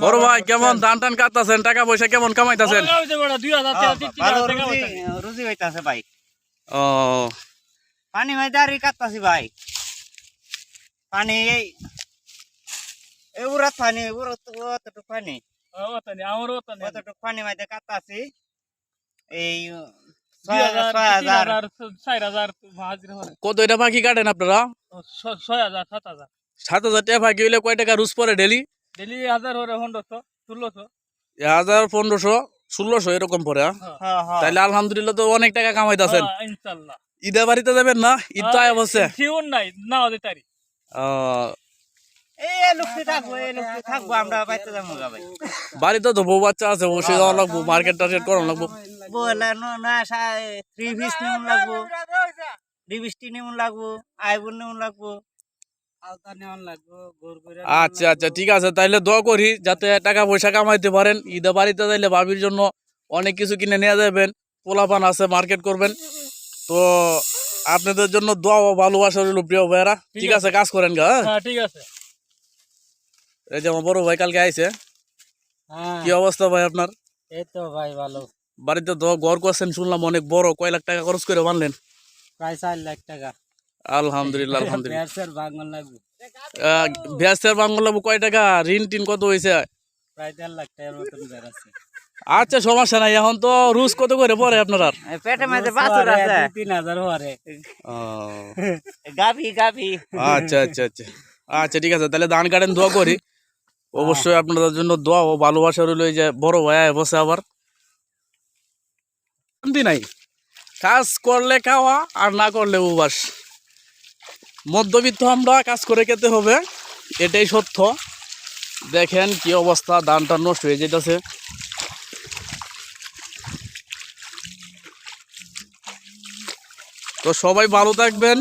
বড় ভাই কেমন ধান টান কাটতাছেন, টাকা পয়সা কেমন কামাইতাছেন? রুজি হইতাছে ভাই। ও পানি ভাই দাঁড়িয়ে কাটতাছি ভাই। পানি এই উড়াত পানি অতটুকু পানি অতটুকু পানি মাইতে কাটতাছি। এই 6,000 কত এটা ফাঁকি কাটেন আপনারা? 7,000 7,000 টাকা ফাঁকি হইলে কয় টাকা রুজ পরে ডেলি? ডেলি 1,000 হরে 1,500 1,600 1000 1500 1600 এরকম পরে। তাইলে আলহামদুলিল্লাহ তো অনেক টাকা কামাইতাছেন। ইনশাআল্লাহ। ঈদের বাড়িতে যাবেন না? ঈদ তো আয়া বসে। শিওর নাই না হতে তারি। এই লোকটি থাকবো আমরা বাইতে যাবো ভাই। বাড়িতে তো বউ বাচ্চা আছে, অবশ্যই যাওয়া লাগবো, মার্কেট টার্কেট করানো লাগবো। বলে না 3 নিমন লাগবো, 3 নিমন লাগবো, আইবুন নিমন লাগবো, আলতা নিমন লাগবো, আচ্ছা আচ্ছা ঠিক আছে, তাইলে দোয়া করি যাতে টাকা পয়সা কামাইতে পারেন। ঈদে বাড়িতে যাইলে ভাবির জন্য অনেক কিছু কিনে নিয়ে যাবেন, পোলাপান আছে, মার্কেট করবেন। তো আপনাদের জন্য দোয়া ও ভালোবাসা রইল প্রিয় ভাইয়েরা। ঠিক আছে, কাজ করেন গা। হ্যাঁ ঠিক আছে। এই যে আমার বড় ভাই কালকে আইছে। কি অবস্থা ভাই আপনার? এই তো ভাই ভালো। বাড়িতে তো ঘর করছেন শুনলাম অনেক বড়, কয় লাখ টাকা খরচ করে বানলেন? প্রায় 4 লাখ টাকা। আলহামদুলিল্লাহ আলহামদুলিল্লাহ। ব্যাসের বাঙাল লাগবে, ব্যাসের বাংলা লাগবো কয় টাকা? ঋণ টিন কত হয়েছে? প্রায় 1.5 লাখ টাকার মতন বেরাচ্ছে। আচ্ছা সমস্যা নাই, এখন তো রুজ কত করে পরে আপনার? পেটে মাঝে বাছুর আছে 3,000 হরে। গাভি আচ্ছা আচ্ছা আচ্ছা আচ্ছা ঠিক আছে, তাহলে ধান কাটেন, দোয়া করি। অবশ্যই আপনাদের জন্য দোয়া ও ভালোবাসা রইল। এই যে বড় ভাই বসে আবার শান্তি নাই, কাজ করলে খাওয়া আর না করলে উবাস। মধ্যবিত্ত আমরা, কাজ করে খেতে হবে, এটাই সত্য। দেখেন কি অবস্থা, ধানটা নষ্ট হয়ে যেতেছে। তো সবাই ভালো থাকবেন,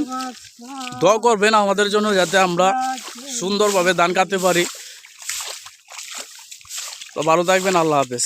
দোয়া করবেন আমাদের জন্য যাতে আমরা সুন্দরভাবে ধান কাটতে পারি। তো ভালো থাকবেন, আল্লাহ হাফেজ।